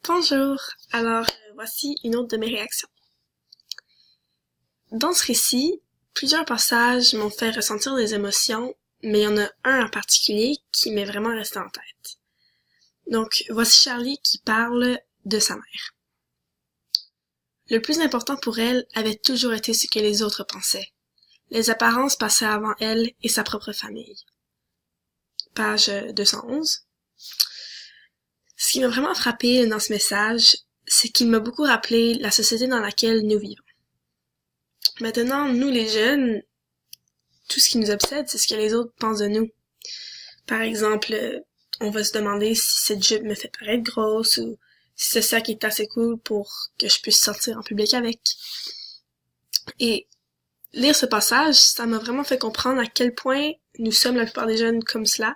Bonjour, alors voici une autre de mes réactions. Dans ce récit, plusieurs passages m'ont fait ressentir des émotions, mais il y en a un en particulier qui m'est vraiment resté en tête. Donc, voici Charlie qui parle de sa mère. Le plus important pour elle avait toujours été ce que les autres pensaient. Les apparences passaient avant elle et sa propre famille. Page 211. Ce qui m'a vraiment frappé dans ce message, c'est qu'il m'a beaucoup rappelé la société dans laquelle nous vivons. Maintenant, nous les jeunes, tout ce qui nous obsède, c'est ce que les autres pensent de nous. Par exemple, on va se demander si cette jupe me fait paraître grosse ou si ce sac est assez cool pour que je puisse sortir en public avec. Et lire ce passage, ça m'a vraiment fait comprendre à quel point nous sommes la plupart des jeunes comme cela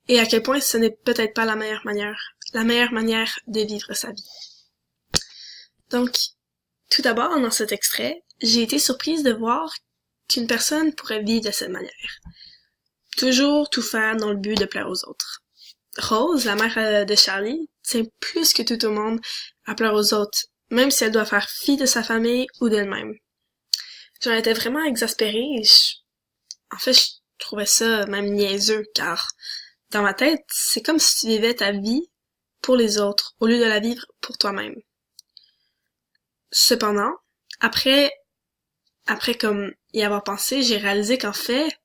et à quel point ce n'est peut-être pas la meilleure manière de vivre sa vie. Donc, tout d'abord, dans cet extrait, j'ai été surprise de voir qu'une personne pourrait vivre de cette manière. Toujours tout faire dans le but de plaire aux autres. Rose, la mère de Charlie, tient plus que tout au monde à plaire aux autres, même si elle doit faire fi de sa famille ou d'elle-même. J'en étais vraiment exaspérée et je trouvais ça même niaiseux, car dans ma tête, c'est comme si tu vivais ta vie pour les autres, au lieu de la vivre pour toi-même. Cependant, après comme y avoir pensé, j'ai réalisé qu'en fait,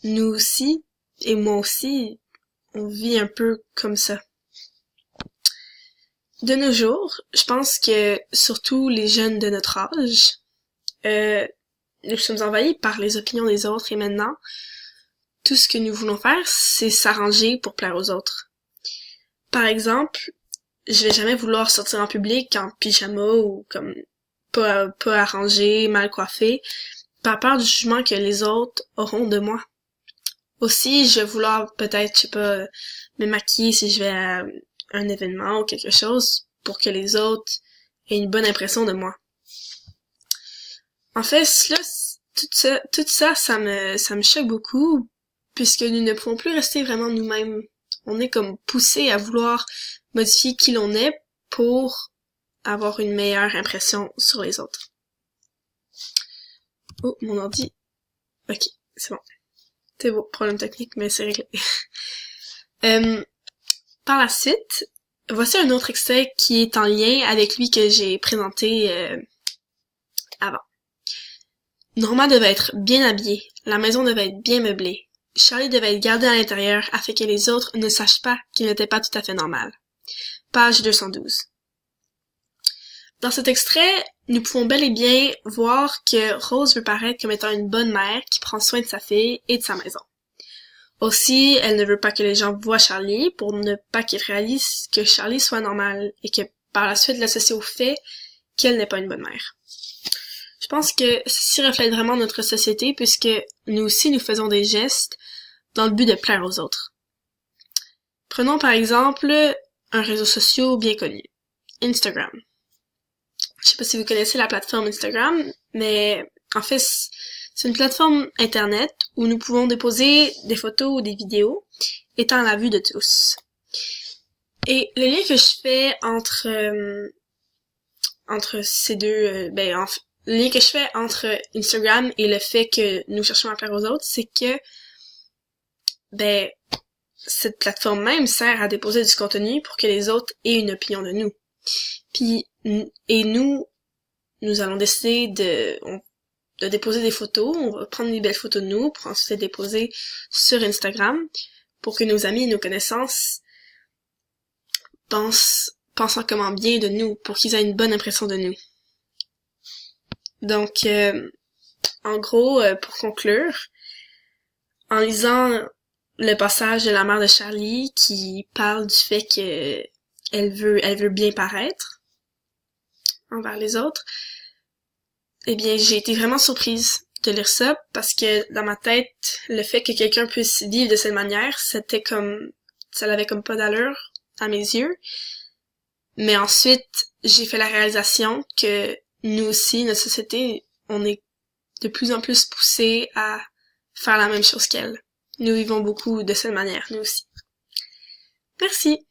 nous aussi, et moi aussi, on vit un peu comme ça. De nos jours, je pense que, surtout les jeunes de notre âge, nous sommes envahis par les opinions des autres et maintenant, tout ce que nous voulons faire, c'est s'arranger pour plaire aux autres. Par exemple, je vais jamais vouloir sortir en public en pyjama ou comme pas arrangé, mal coiffé, par peur du jugement que les autres auront de moi. Aussi, je vais vouloir peut-être, me maquiller si je vais à un événement ou quelque chose pour que les autres aient une bonne impression de moi. En fait, tout ça, ça me choque beaucoup puisque nous ne pouvons plus rester vraiment nous-mêmes. On est comme poussé à vouloir modifier qui l'on est pour avoir une meilleure impression sur les autres. Oh, mon ordi. Ok, c'est bon. C'est beau, problème technique, mais c'est réglé. Par la suite, voici un autre extrait qui est en lien avec lui que j'ai présenté avant. Norma devait être bien habillée, la maison devait être bien meublée. Charlie devait être gardé à l'intérieur afin que les autres ne sachent pas qu'il n'était pas tout à fait normal. Page 212. Dans cet extrait, nous pouvons bel et bien voir que Rose veut paraître comme étant une bonne mère qui prend soin de sa fille et de sa maison. Aussi, elle ne veut pas que les gens voient Charlie pour ne pas qu'ils réalisent que Charlie soit normal et que par la suite l'associer au fait qu'elle n'est pas une bonne mère. Je pense que ceci reflète vraiment notre société puisque nous aussi nous faisons des gestes dans le but de plaire aux autres. Prenons par exemple un réseau social bien connu, Instagram. Je sais pas si vous connaissez la plateforme Instagram, mais en fait, c'est une plateforme internet où nous pouvons déposer des photos ou des vidéos étant à la vue de tous. Et le lien que je fais entre ces deux, le lien que je fais entre Instagram et le fait que nous cherchons à plaire aux autres, c'est que, cette plateforme même sert à déposer du contenu pour que les autres aient une opinion de nous. Et nous allons décider de déposer des photos, on va prendre des belles photos de nous pour ensuite les déposer sur Instagram pour que nos amis et nos connaissances pensent comment bien de nous, pour qu'ils aient une bonne impression de nous. Donc, en gros, pour conclure, en lisant le passage de la mère de Charlie qui parle du fait que elle veut bien paraître envers les autres, eh bien, j'ai été vraiment surprise de lire ça parce que dans ma tête, le fait que quelqu'un puisse vivre de cette manière, ça n'avait comme pas d'allure à mes yeux. Mais ensuite, j'ai fait la réalisation que nous aussi, notre société, on est de plus en plus poussés à faire la même chose qu'elle. Nous vivons beaucoup de cette manière, nous aussi. Merci!